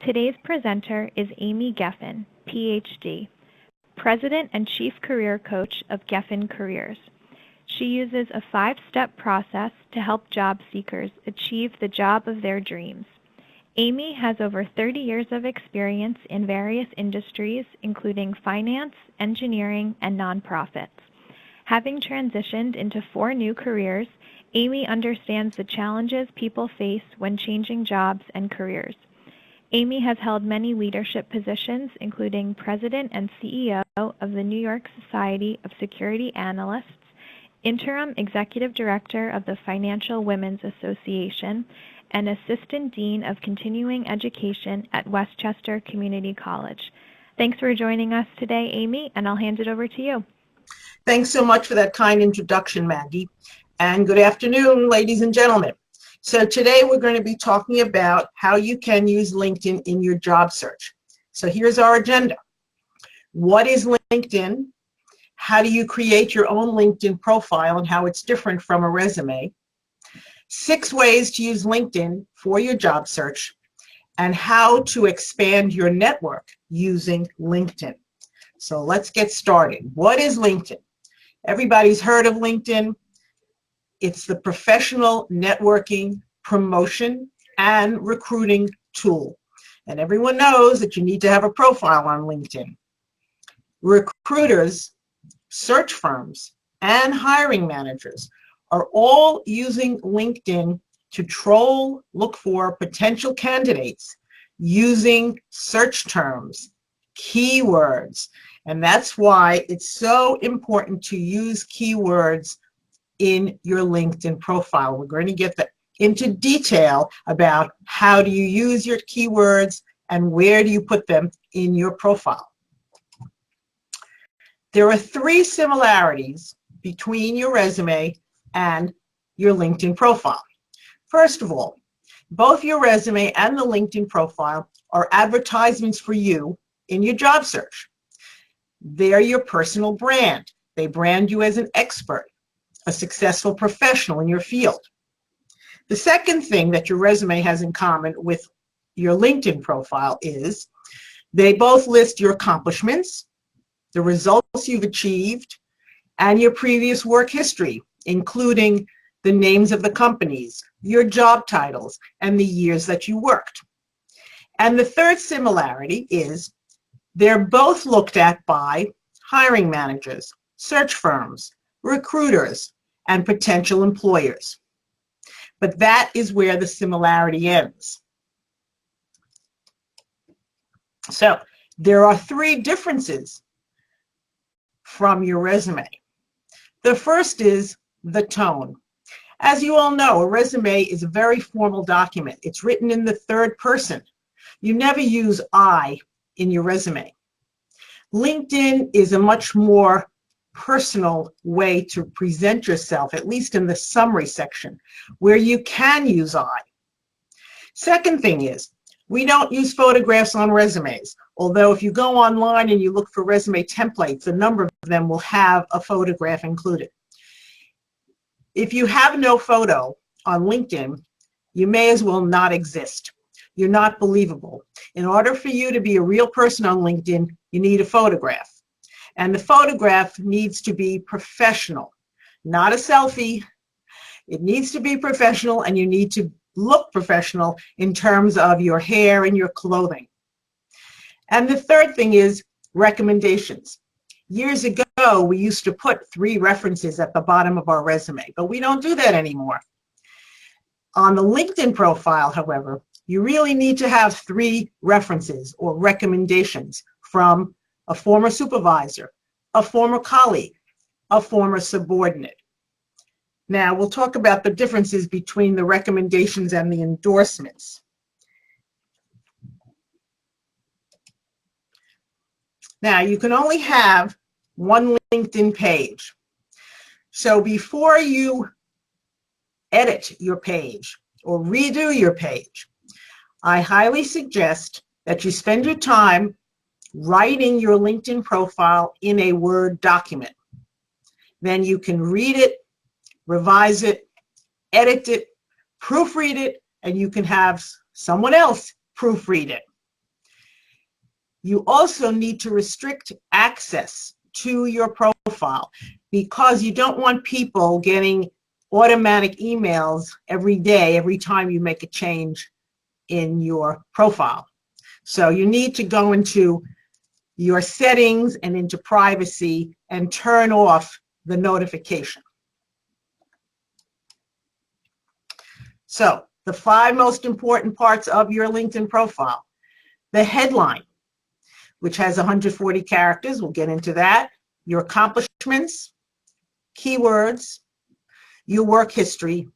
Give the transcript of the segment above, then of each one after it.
Today's presenter is Amy Geffen, PhD, President and Chief Career Coach of Geffen Careers. She uses a 5-step process to help job seekers achieve the job of their dreams. Amy has over 30 years of experience in various industries, including finance, engineering, and nonprofits. Having transitioned into 4 new careers, Amy understands the challenges people face when changing jobs and careers. Amy has held many leadership positions, including President and CEO of the New York Society of Security Analysts, Interim Executive Director of the Financial Women's Association, and Assistant Dean of Continuing Education at Westchester Community College. Thanks for joining us today, Amy, and I'll hand it over to you. Thanks so much for that kind introduction, Maggie. And good afternoon, ladies and gentlemen. So today we're going to be talking about how you can use LinkedIn in your job search. So here's our agenda. What is LinkedIn? How do you create your own LinkedIn profile and how it's different from a resume? 6 ways to use LinkedIn for your job search, and how to expand your network using LinkedIn. So let's get started. What is LinkedIn? Everybody's heard of LinkedIn. It's the professional networking, promotion, and recruiting tool. And everyone knows that you need to have a profile on LinkedIn. Recruiters, search firms, and hiring managers are all using LinkedIn to look for potential candidates using search terms, keywords, and that's why it's so important to use keywords in your LinkedIn profile. We're going to get into detail about how do you use your keywords and where do you put them in your profile. There are 3 similarities between your resume and your LinkedIn profile. First of all, both your resume and the LinkedIn profile are advertisements for you in your job search. They're your personal brand. They brand you as an expert, a successful professional in your field. The second thing that your resume has in common with your LinkedIn profile is they both list your accomplishments, the results you've achieved, and your previous work history, including the names of the companies, your job titles, and the years that you worked. And the third similarity is they're both looked at by hiring managers, search firms, recruiters, and potential employers. But that is where the similarity ends. So there are 3 differences from your resume. The first is the tone. As you all know, a resume is a very formal document. It's written in the 3rd person. You never use I in your resume. LinkedIn is a much more personal way to present yourself, at least in the summary section, where you can use I. Second thing is, we don't use photographs on resumes, although if you go online and you look for resume templates, a number of them will have a photograph included. If you have no photo on LinkedIn, you may as well not exist. You're not believable. In order for you to be a real person on LinkedIn, you need a photograph. And the photograph needs to be professional, not a selfie. It needs to be professional, and you need to look professional in terms of your hair and your clothing. And the third thing is recommendations. Years ago, we used to put 3 references at the bottom of our resume, but we don't do that anymore. On the LinkedIn profile, however, you really need to have 3 references or recommendations from a former supervisor, a former colleague, a former subordinate. Now, we'll talk about the differences between the recommendations and the endorsements. Now, you can only have 1 LinkedIn page. So before you edit your page or redo your page, I highly suggest that you spend your time writing your LinkedIn profile in a Word document. Then you can read it, revise it, edit it, proofread it, and you can have someone else proofread it. You also need to restrict access to your profile because you don't want people getting automatic emails every day, every time you make a change in your profile. So you need to go into your settings and into privacy and turn off the notification. So the 5 most important parts of your LinkedIn profile: the headline, which has 140 characters. We'll get into that. Your accomplishments, keywords, your work history,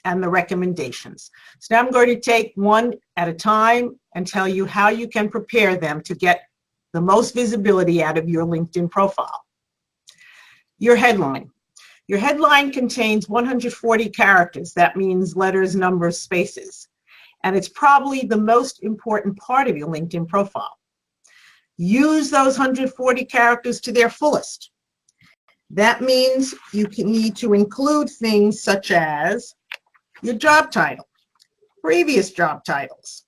and the recommendations. So now I'm going to take one at a time and tell you how you can prepare them to get the most visibility out of your LinkedIn profile. Your headline. Your headline contains 140 characters. That means letters, numbers, spaces. And it's probably the most important part of your LinkedIn profile. Use those 140 characters to their fullest. That means you need to include things such as your job title, previous job titles,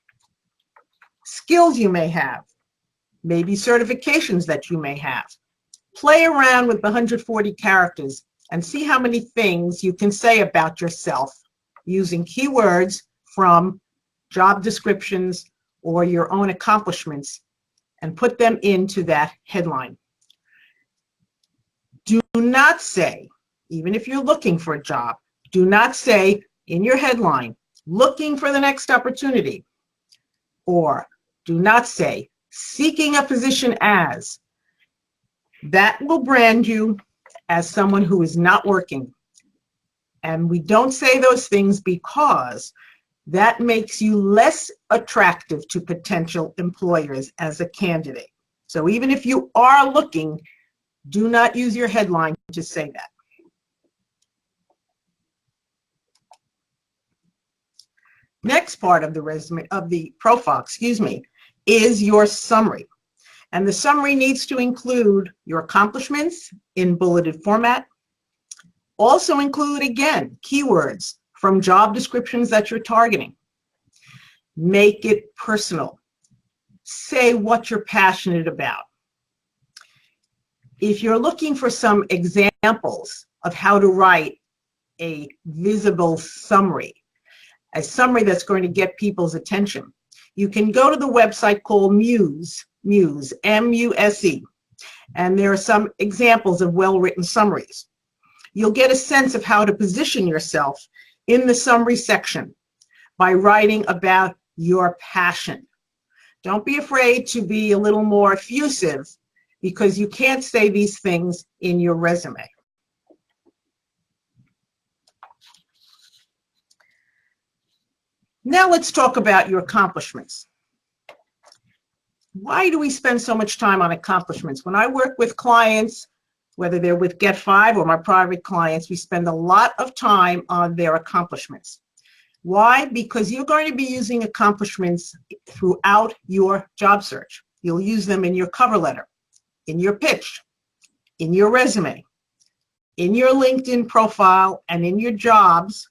skills you may have, maybe certifications that you may have. Play around with the 140 characters and see how many things you can say about yourself using keywords from job descriptions or your own accomplishments, and put them into that headline. Do not say, even if you're looking for a job, do not say in your headline, looking for the next opportunity, or do not say, seeking a position as. That will brand you as someone who is not working. And we don't say those things because that makes you less attractive to potential employers as a candidate. So even if you are looking, do not use your headline to say that. Next part of the resume, of the profile, is your summary. And the summary needs to include your accomplishments in bulleted format. Also include, again, keywords from job descriptions that you're targeting. Make it personal. Say what you're passionate about. If you're looking for some examples of how to write a visible summary, a summary that's going to get people's attention, you can go to the website called Muse, M-U-S-E, and there are some examples of well-written summaries. You'll get a sense of how to position yourself in the summary section by writing about your passion. Don't be afraid to be a little more effusive because you can't say these things in your resume. Now let's talk about your accomplishments. Why do we spend so much time on accomplishments? When I work with clients, whether they're with Get5 or my private clients, we spend a lot of time on their accomplishments. Why? Because you're going to be using accomplishments throughout your job search. You'll use them in your cover letter, in your pitch, in your resume, in your LinkedIn profile, and in your jobs,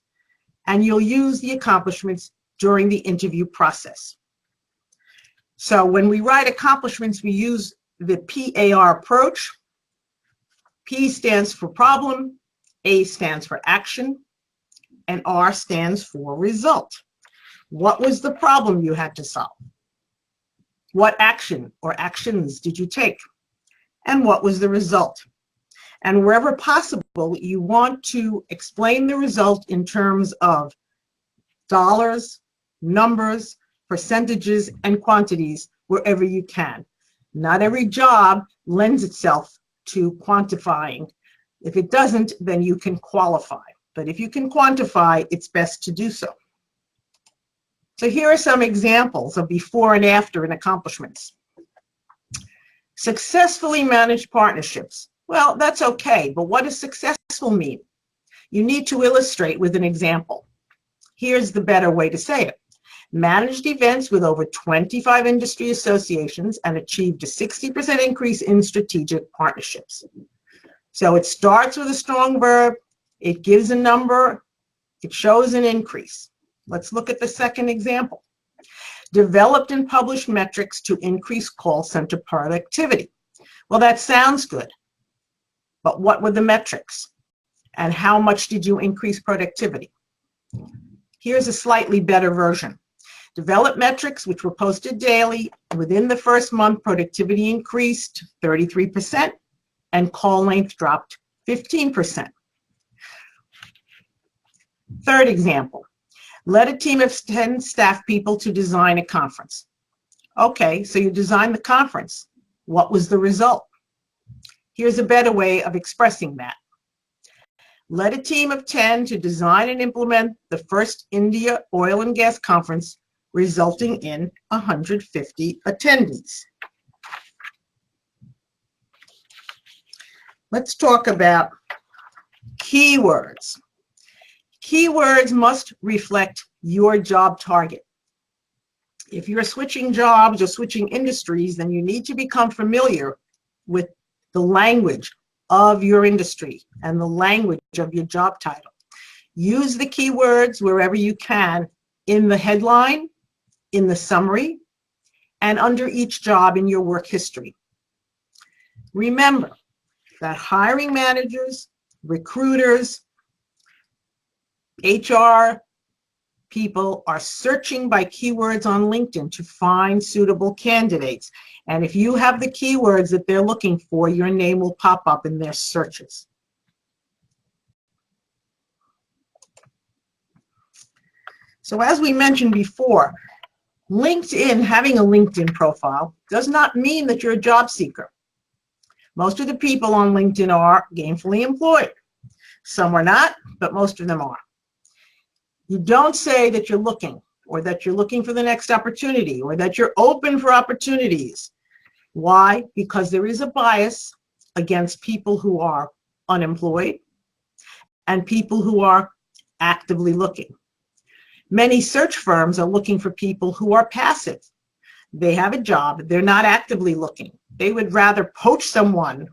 and you'll use the accomplishments during the interview process. So when we write accomplishments, we use the PAR approach. P stands for problem, A stands for action, and R stands for result. What was the problem you had to solve? What action or actions did you take? And what was the result? And wherever possible, you want to explain the result in terms of dollars, numbers, percentages, and quantities wherever you can. Not every job lends itself to quantifying. If it doesn't, then you can qualify. But if you can quantify, it's best to do so. So here are some examples of before and after in accomplishments. Successfully managed partnerships. Well, that's okay, but what does successful mean? You need to illustrate with an example. Here's the better way to say it. Managed events with over 25 industry associations and achieved a 60% increase in strategic partnerships. So it starts with a strong verb, it gives a number, it shows an increase. Let's look at the second example. Developed and published metrics to increase call center productivity. Well, that sounds good, but what were the metrics? And how much did you increase productivity? Here's a slightly better version. Developed metrics, which were posted daily. Within the first month, productivity increased 33%, and call length dropped 15%. Third example, led a team of 10 staff people to design a conference. Okay, so you designed the conference. What was the result? Here's a better way of expressing that. Led a team of 10 to design and implement the first India oil and gas conference, resulting in 150 attendees. Let's talk about keywords. Keywords must reflect your job target. If you're switching jobs or switching industries, then you need to become familiar with the language of your industry and the language of your job title. Use the keywords wherever you can in the headline, in the summary, and under each job in your work history. Remember that hiring managers, recruiters, HR people are searching by keywords on LinkedIn to find suitable candidates. And if you have the keywords that they're looking for, your name will pop up in their searches. So as we mentioned before, LinkedIn, having a LinkedIn profile does not mean that you're a job seeker. Most of the people on LinkedIn are gainfully employed. Some are not, but most of them are. You don't say that you're looking, or that you're looking for the next opportunity, or that you're open for opportunities. Why? Because there is a bias against people who are unemployed and people who are actively looking. Many search firms are looking for people who are passive. They have a job, they're not actively looking. They would rather poach someone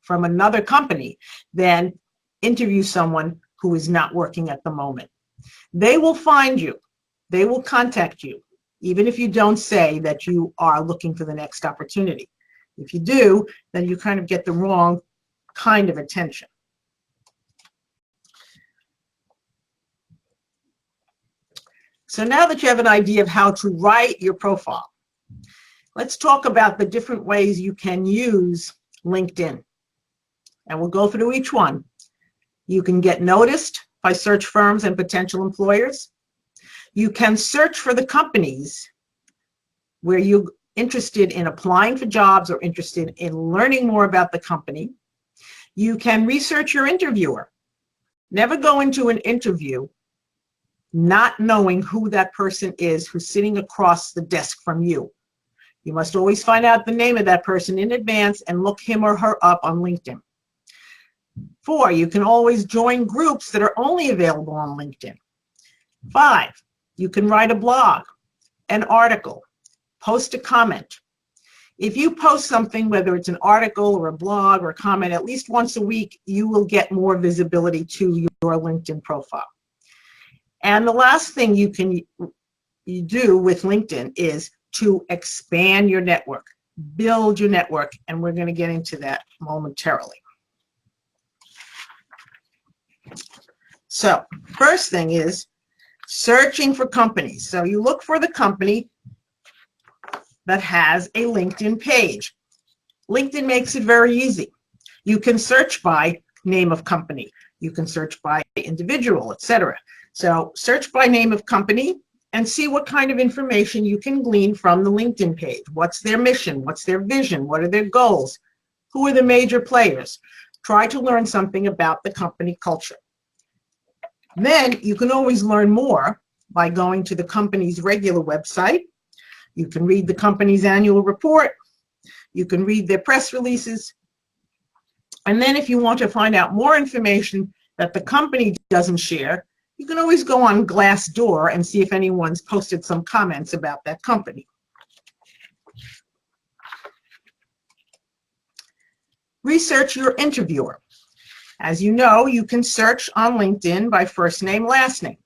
from another company than interview someone who is not working at the moment. They will find you. They will contact you, even if you don't say that you are looking for the next opportunity. If you do, then you kind of get the wrong kind of attention. So now that you have an idea of how to write your profile, let's talk about the different ways you can use LinkedIn. And we'll go through each one. You can get noticed by search firms and potential employers. You can search for the companies where you're interested in applying for jobs or interested in learning more about the company. You can research your interviewer. Never go into an interview not knowing who that person is who's sitting across the desk from you. You must always find out the name of that person in advance and look him or her up on LinkedIn. 4, you can always join groups that are only available on LinkedIn. 5, you can write a blog, an article, post a comment. If you post something, whether it's an article or a blog or a comment, at least once a week, you will get more visibility to your LinkedIn profile. And the last thing you do with LinkedIn is to expand your network, build your network, and we're going to get into that momentarily. So first thing is searching for companies. So you look for the company that has a LinkedIn page. LinkedIn makes it very easy. You can search by name of company. You can search by individual, etc. So search by name of company and see what kind of information you can glean from the LinkedIn page. What's their mission? What's their vision? What are their goals? Who are the major players? Try to learn something about the company culture. Then you can always learn more by going to the company's regular website. You can read the company's annual report. You can read their press releases. And then if you want to find out more information that the company doesn't share, you can always go on Glassdoor and see if anyone's posted some comments about that company. Research your interviewer. As you know, you can search on LinkedIn by first name, last name.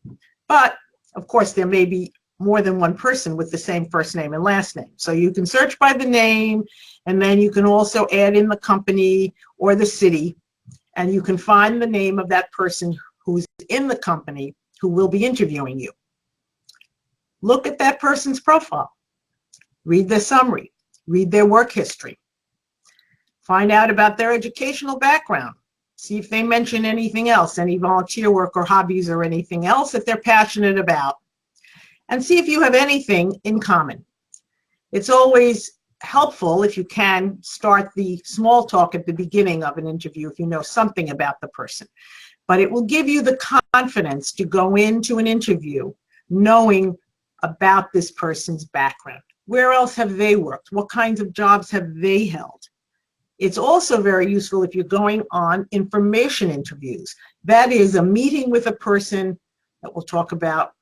But, of course, there may be more than one person with the same first name and last name. So you can search by the name, and then you can also add in the company or the city, and you can find the name of that person who's in the company who will be interviewing you. Look at that person's profile. Read their summary. Read their work history. Find out about their educational background. See if they mention anything else, any volunteer work or hobbies or anything else that they're passionate about. And see if you have anything in common. It's always helpful if you can start the small talk at the beginning of an interview if you know something about the person. But it will give you the confidence to go into an interview knowing about this person's background. Where else have they worked? What kinds of jobs have they held? It's also very useful if you're going on information interviews. That is a meeting with a person that we'll talk about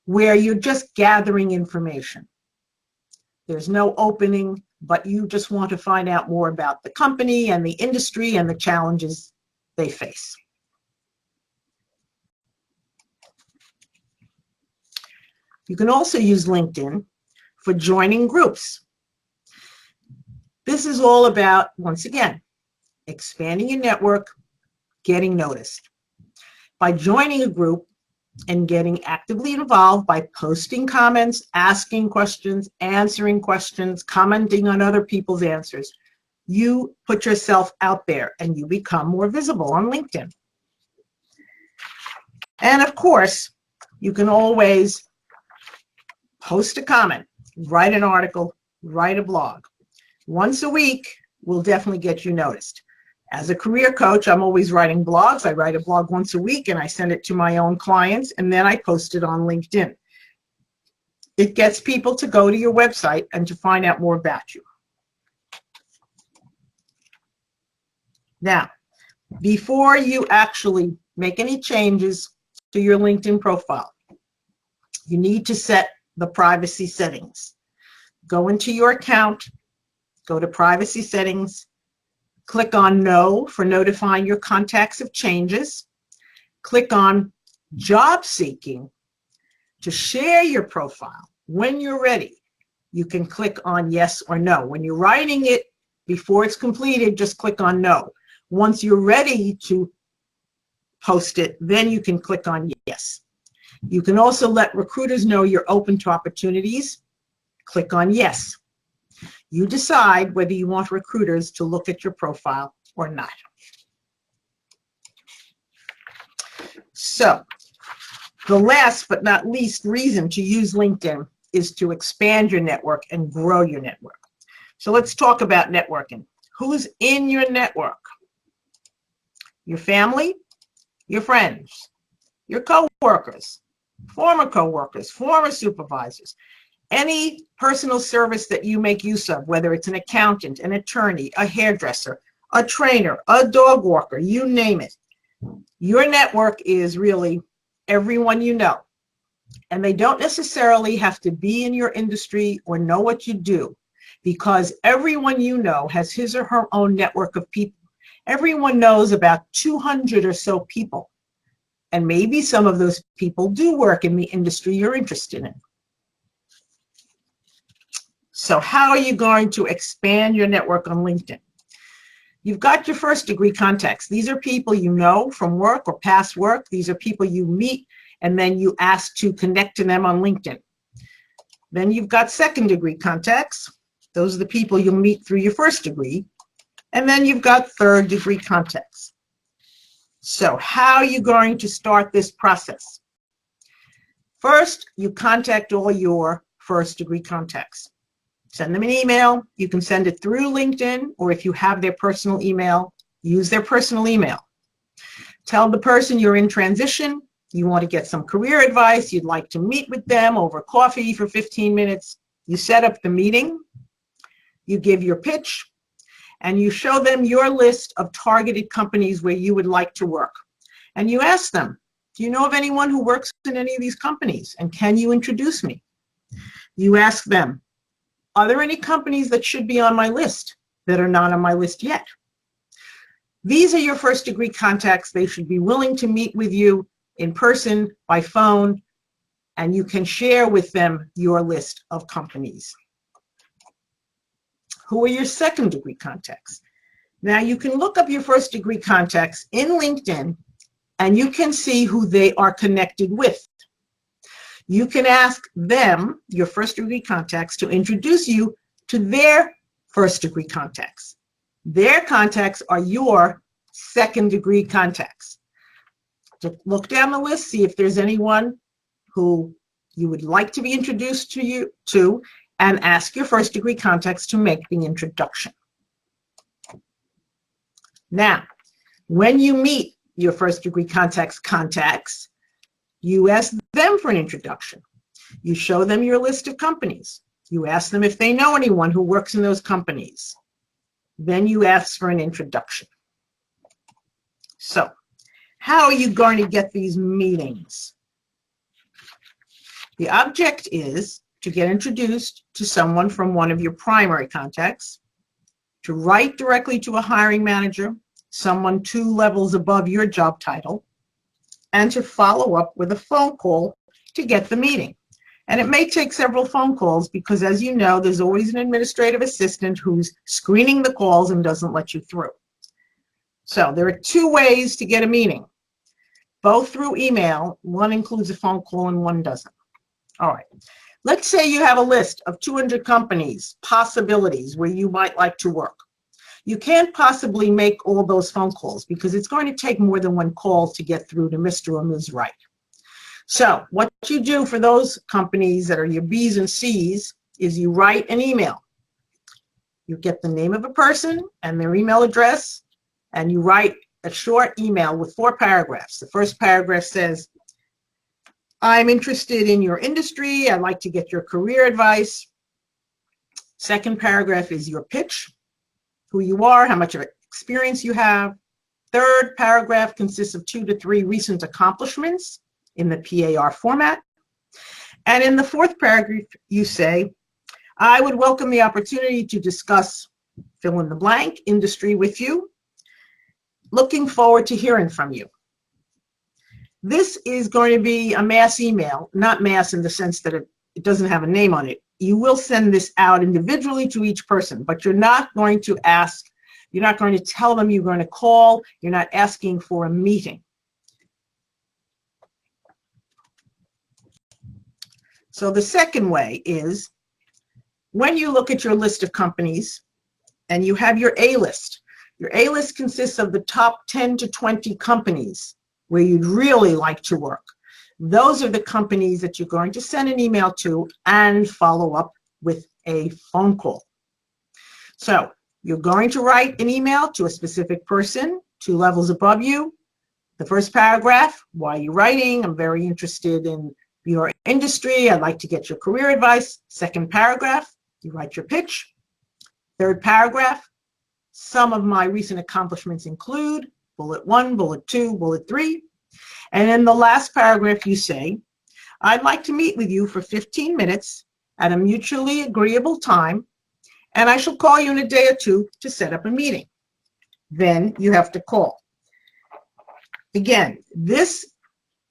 where you're just gathering information. There's no opening, but you just want to find out more about the company and the industry and the challenges they face. You can also use LinkedIn for joining groups. This is all about, once again, expanding your network, getting noticed. By joining a group and getting actively involved by posting comments, asking questions, answering questions, commenting on other people's answers, you put yourself out there and you become more visible on LinkedIn. And of course, you can always post a comment, write an article, write a blog. Once a week will definitely get you noticed. As a career coach, I'm always writing blogs. I write a blog once a week and I send it to my own clients, and then I post it on LinkedIn. It gets people to go to your website and to find out more about you. Now, before you actually make any changes to your LinkedIn profile, you need to set the privacy settings. Go into your account, go to privacy settings, click on No for notifying your contacts of changes. Click on Job Seeking to share your profile. When you're ready, you can click on Yes or No. When you're writing it, before it's completed, just click on No. Once you're ready to post it, then you can click on Yes. You can also let recruiters know you're open to opportunities. Click on Yes. You decide whether you want recruiters to look at your profile or not. So, the last but not least reason to use LinkedIn is to expand your network and grow your network. So let's talk about networking. Who's in your network? Your family, your friends, your coworkers, former supervisors, any personal service that you make use of, whether it's an accountant, an attorney, a hairdresser, a trainer, a dog walker, you name it. Your network is really everyone you know. And they don't necessarily have to be in your industry or know what you do, because everyone you know has his or her own network of people. Everyone knows about 200 or so people. And maybe some of those people do work in the industry you're interested in. So how are you going to expand your network on LinkedIn? You've got your first degree contacts. These are people you know from work or past work. These are people you meet and then you ask to connect to them on LinkedIn. Then you've got second degree contacts. Those are the people you'll meet through your first degree. And then you've got third degree contacts. So how are you going to start this process? First, you contact all your first degree contacts. Send them an email. You can send it through LinkedIn, or if you have their personal email, use their personal email. Tell the person you're in transition, you want to get some career advice, you'd like to meet with them over coffee for 15 minutes. You set up the meeting, you give your pitch, and you show them your list of targeted companies where you would like to work. And you ask them, do you know of anyone who works in any of these companies? And can you introduce me? You ask them, are there any companies that should be on my list that are not on my list yet? These are your first degree contacts. They should be willing to meet with you in person, by phone, and you can share with them your list of companies. Who are your second degree contacts? Now you can look up your first degree contacts in LinkedIn and you can see who they are connected with. You can ask them, your first degree contacts, to introduce you to their first degree contacts. Their contacts are your second degree contacts. So look down the list, see if there's anyone who you would like to be introduced to, and ask your first degree contacts to make the introduction. Now, when you meet your first degree contacts, you ask them for an introduction. You show them your list of companies. You ask them if they know anyone who works in those companies. Then you ask for an introduction. So, how are you going to get these meetings? The object is to get introduced to someone from one of your primary contacts, to write directly to a hiring manager, someone 2 levels above your job title, and to follow up with a phone call to get the meeting. And it may take several phone calls because, as you know, there's always an administrative assistant who's screening the calls and doesn't let you through. So there are 2 ways to get a meeting, both through email. One includes a phone call and one doesn't. All right. Let's say you have a list of 200 companies, possibilities where you might like to work. You can't possibly make all those phone calls because it's going to take more than 1 call to get through to Mr. or Ms. Right. So what you do for those companies that are your B's and C's is you write an email. You get the name of a person and their email address, and you write a short email with 4 paragraphs. The first paragraph says, I'm interested in your industry. I'd like to get your career advice. Second paragraph is your pitch, who you are, how much of experience you have. Third paragraph consists of 2 to 3 recent accomplishments in the PAR format. And in the 4th paragraph, you say, I would welcome the opportunity to discuss fill in the blank industry with you. Looking forward to hearing from you. This is going to be a mass email, not mass in the sense that it doesn't have a name on it. You will send this out individually to each person, but you're not going to ask, you're not going to tell them you're going to call, you're not asking for a meeting. So the second way is when you look at your list of companies and you have your A list. Your A list consists of the top 10 to 20 companies where you'd really like to work. Those are the companies that you're going to send an email to and follow up with a phone call. So you're going to write an email to a specific person 2 levels above you. The first paragraph, why are you writing? I'm very interested in your industry. I'd like to get your career advice. Second paragraph, you write your pitch. Third paragraph, some of my recent accomplishments include bullet 1, bullet 2, bullet 3. And in the last paragraph, you say, I'd like to meet with you for 15 minutes at a mutually agreeable time, and I shall call you in a day or 2 to set up a meeting. Then you have to call. Again, this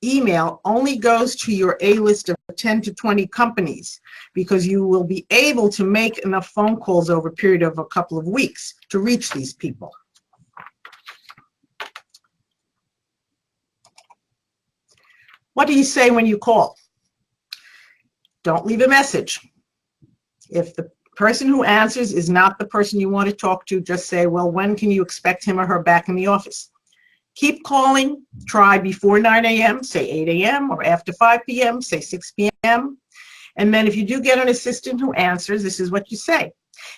email only goes to your A list of 10 to 20 companies because you will be able to make enough phone calls over a period of a couple of weeks to reach these people. What do you say when you call? Don't leave a message. If the person who answers is not the person you want to talk to, just say, well, when can you expect him or her back in the office? Keep calling. Try before 9 a.m., say 8 a.m., or after 5 p.m., say 6 p.m. And then if you do get an assistant who answers, this is what you say.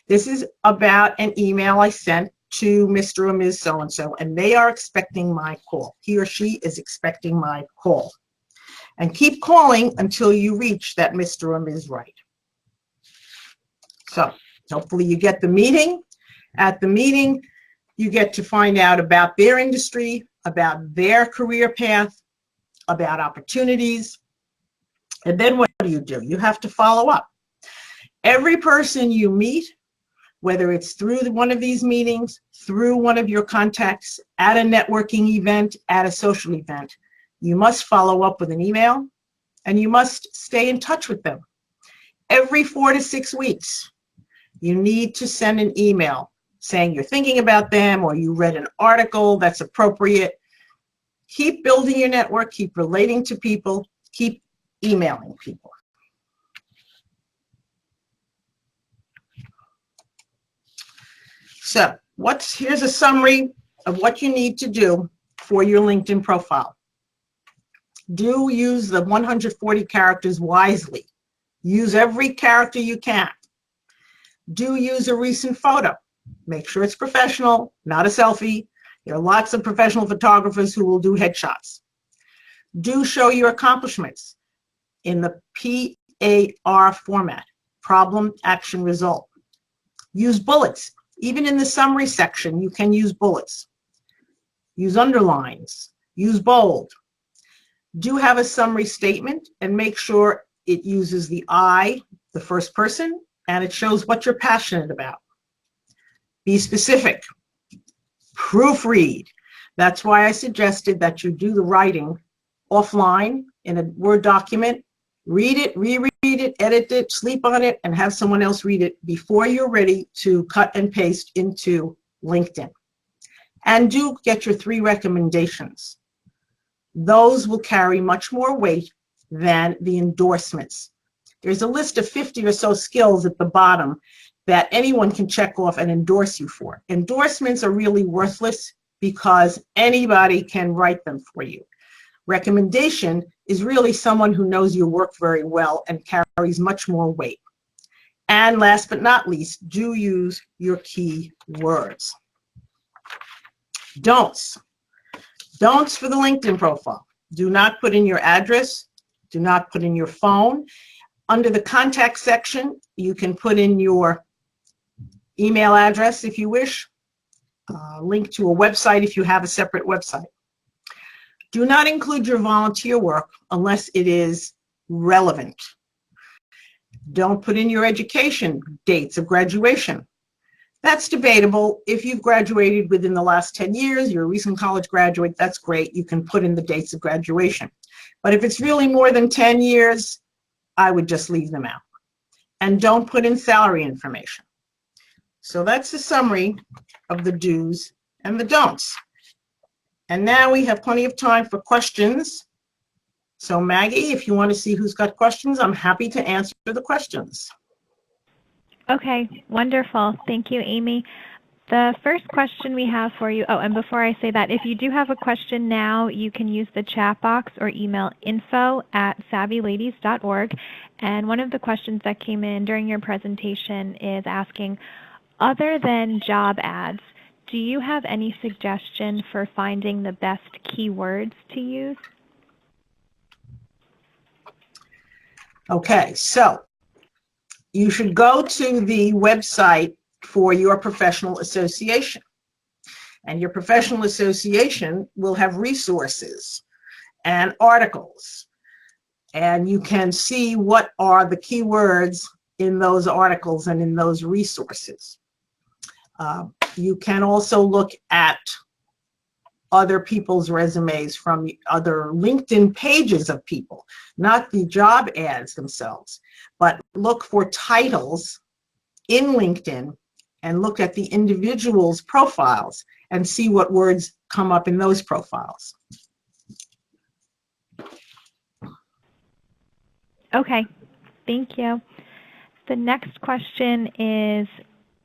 This is about an email I sent to Mr. or Ms. So-and-so, and they are expecting my call. He or she is expecting my call. And keep calling until you reach that Mr. or Ms. Right. So hopefully you get the meeting. At the meeting, you get to find out about their industry, about their career path, about opportunities. And then what do? You have to follow up. Every person you meet, whether it's through one of these meetings, through one of your contacts, at a networking event, at a social event, you must follow up with an email, and you must stay in touch with them. Every 4 to 6 weeks, you need to send an email saying you're thinking about them or you read an article that's appropriate. Keep building your network, keep relating to people, keep emailing people. So here's a summary of what you need to do for your LinkedIn profile. Do use the 140 characters wisely. Use every character you can. Do use a recent photo. Make sure it's professional, not a selfie. There are lots of professional photographers who will do headshots. Do show your accomplishments in the PAR format, problem, action, result. Use bullets. Even in the summary section, you can use bullets. Use underlines. Use bold. Do have a summary statement and make sure it uses the I, the first person, and it shows what you're passionate about. Be specific. Proofread. That's why I suggested that you do the writing offline in a Word document. Read it, reread it, edit it, sleep on it, and have someone else read it before you're ready to cut and paste into LinkedIn. And do get your 3 recommendations. Those will carry much more weight than the endorsements. There's a list of 50 or so skills at the bottom that anyone can check off and endorse you for. Endorsements are really worthless because anybody can write them for you. Recommendation is really someone who knows your work very well and carries much more weight. And last but not least, do use your key words. Don'ts. Don'ts for the LinkedIn profile. Do not put in your address. Do not put in your phone. Under the contact section, you can put in your email address if you wish. Link to a website if you have a separate website. Do not include your volunteer work unless it is relevant. Don't put in your education dates of graduation. That's debatable. If you've graduated within the last 10 years, you're a recent college graduate, that's great. You can put in the dates of graduation. But if it's really more than 10 years, I would just leave them out. And don't put in salary information. So that's the summary of the do's and the don'ts. And now we have plenty of time for questions. So Maggie, if you want to see who's got questions, I'm happy to answer the questions. Okay, wonderful. Thank you, Amy. The first question we have for you, and before I say that, if you do have a question now, you can use the chat box or email info@savvyladies.org. And one of the questions that came in during your presentation is asking, other than job ads, do you have any suggestion for finding the best keywords to use? Okay, so you should go to the website for your professional association. And your professional association will have resources and articles. And you can see what are the keywords in those articles and in those resources. You can also look at other people's resumes from other LinkedIn pages of people, not the job ads themselves, but look for titles in LinkedIn and look at the individual's profiles and see what words come up in those profiles. Okay, thank you. The next question is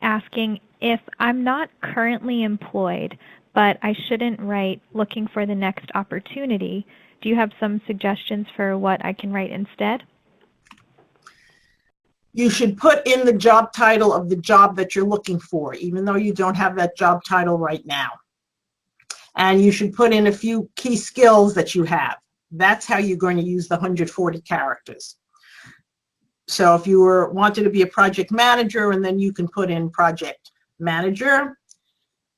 asking, if I'm not currently employed, but I shouldn't write looking for the next opportunity, do you have some suggestions for what I can write instead? You should put in the job title of the job that you're looking for, even though you don't have that job title right now. And you should put in a few key skills that you have. That's how you're going to use the 140 characters. So if you wanted to be a project manager, and then you can put in project manager,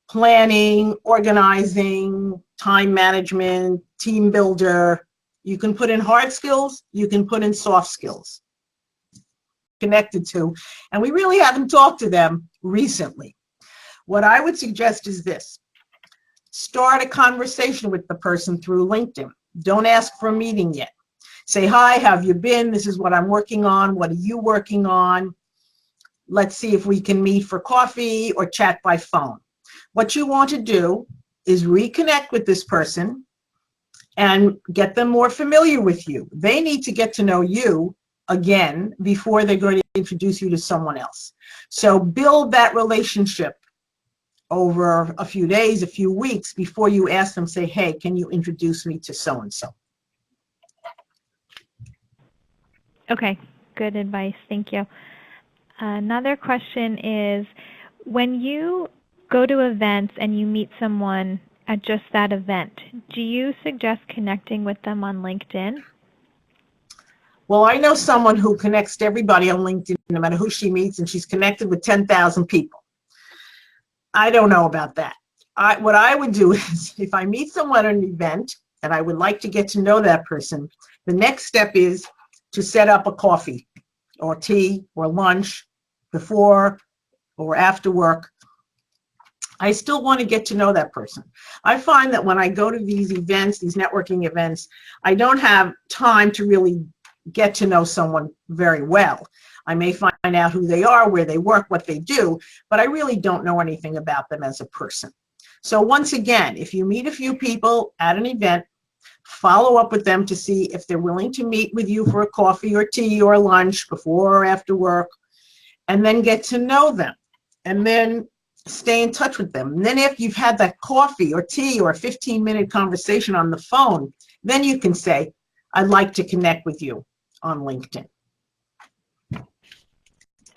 planning, organizing, time management, team builder. You can put in hard skills, you can put in soft skills connected to, and we really haven't talked to them recently. What I would suggest is this. Start a conversation with the person through LinkedIn. Don't ask for a meeting yet. Say, hi, how have you been? This is what I'm working on. What are you working on? Let's see if we can meet for coffee or chat by phone. What you want to do is reconnect with this person and get them more familiar with you. They need to get to know you again before they're going to introduce you to someone else. So build that relationship over a few days, a few weeks before you ask them, say, hey, can you introduce me to so-and-so? Okay, good advice. Thank you. Another question is, when you go to events and you meet someone at just that event, do you suggest connecting with them on LinkedIn? Well, I know someone who connects to everybody on LinkedIn, no matter who she meets, and she's connected with 10,000 people. I don't know about that. What I would do is, if I meet someone at an event and I would like to get to know that person, the next step is to set up a coffee or tea or lunch before or after work. I still want to get to know that person. I find that when I go to these events, these networking events, I don't have time to really get to know someone very well. I may find out who they are, where they work, what they do, but I really don't know anything about them as a person. So once again, if you meet a few people at an event, follow up with them to see if they're willing to meet with you for a coffee or tea or lunch before or after work, and then get to know them, and then stay in touch with them. And then if you've had that coffee or tea or a 15-minute conversation on the phone, then you can say, I'd like to connect with you on LinkedIn.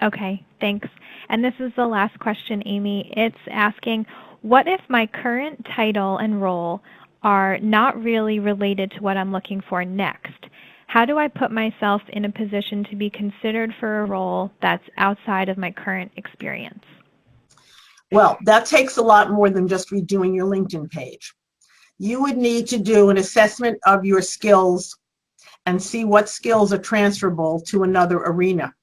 Okay, thanks. And this is the last question, Amy. It's asking, what if my current title and role are not really related to what I'm looking for next? How do I put myself in a position to be considered for a role that's outside of my current experience? Well, that takes a lot more than just redoing your LinkedIn page. You would need to do an assessment of your skills and see what skills are transferable to another arena.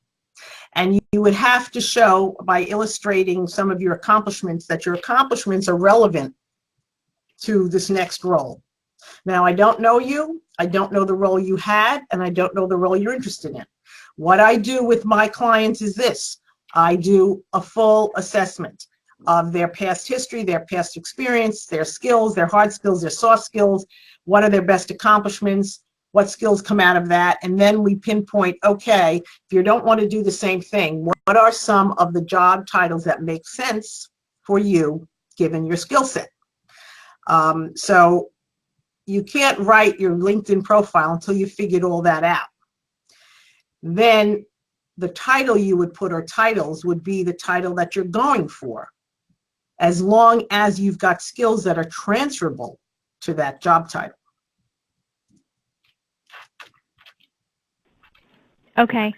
And you would have to show by illustrating some of your accomplishments that your accomplishments are relevant to this next role. Now, I don't know you, I don't know the role you had, and I don't know the role you're interested in. What I do with my clients is this. I do a full assessment of their past history, their past experience, their skills, their hard skills, their soft skills, what are their best accomplishments, what skills come out of that, and then we pinpoint, okay, if you don't want to do the same thing, what are some of the job titles that make sense for you given your skill set? So you can't write your LinkedIn profile until you figured all that out. Then the title you would put, or titles, would be the title that you're going for, as long as you've got skills that are transferable to that job title. Okay.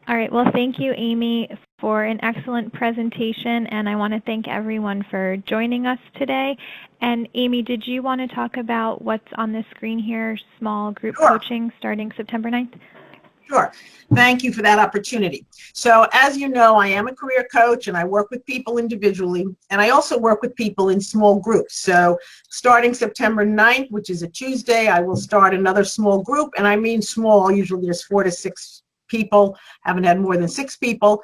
All right. Well, thank you, Amy, for an excellent presentation, and I want to thank everyone for joining us today. And Amy, did you want to talk about what's on the screen here, small group Sure. coaching starting September 9th? Sure. Thank you for that opportunity. So as you know, I am a career coach and I work with people individually, and I also work with people in small groups. So starting September 9th, which is a Tuesday, I will start another small group, and I mean small, usually there's 4 to 6 people, haven't had more than 6 people.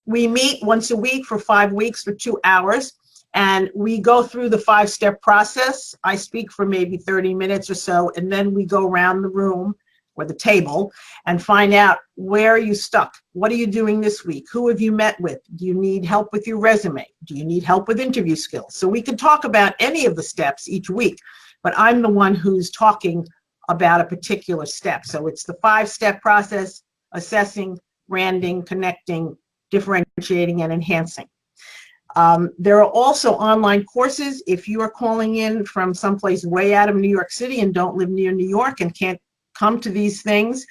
We meet once a week for 5 weeks for 2 hours, and we go through the 5-step process. I speak for maybe 30 minutes or so, and then we go around the room or the table and find out, where are you stuck? What are you doing this week? Who have you met with? Do you need help with your resume? Do you need help with interview skills? So we can talk about any of the steps each week, but I'm the one who's talking about a particular step. So it's the 5-step process: assessing, branding, connecting, differentiating, and enhancing. There are also online courses. If you are calling in from someplace way out of New York City and don't live near New York and can't come to these things,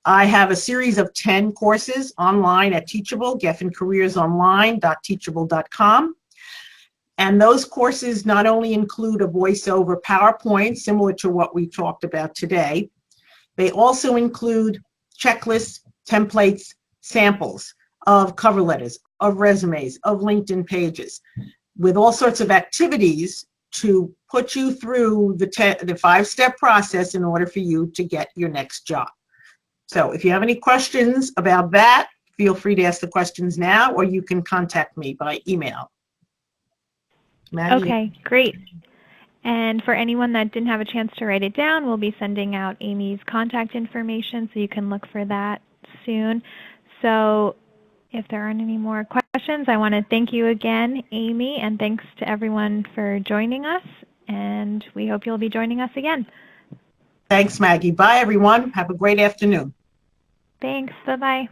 I have a series of 10 courses online at Teachable, geffencareersonline.teachable.com. And those courses not only include a voiceover PowerPoint, similar to what we talked about today, they also include checklists, templates, samples of cover letters, of resumes, of LinkedIn pages, with all sorts of activities to put you through the 5-step process in order for you to get your next job. So if you have any questions about that, feel free to ask the questions now, or you can contact me by email. Maggie? Okay, great. And for anyone that didn't have a chance to write it down, we'll be sending out Amy's contact information, so you can look for that soon. So if there aren't any more questions, I want to thank you again, Amy, and thanks to everyone for joining us. And we hope you'll be joining us again. Thanks, Maggie. Bye, everyone. Have a great afternoon. Thanks. Bye-bye.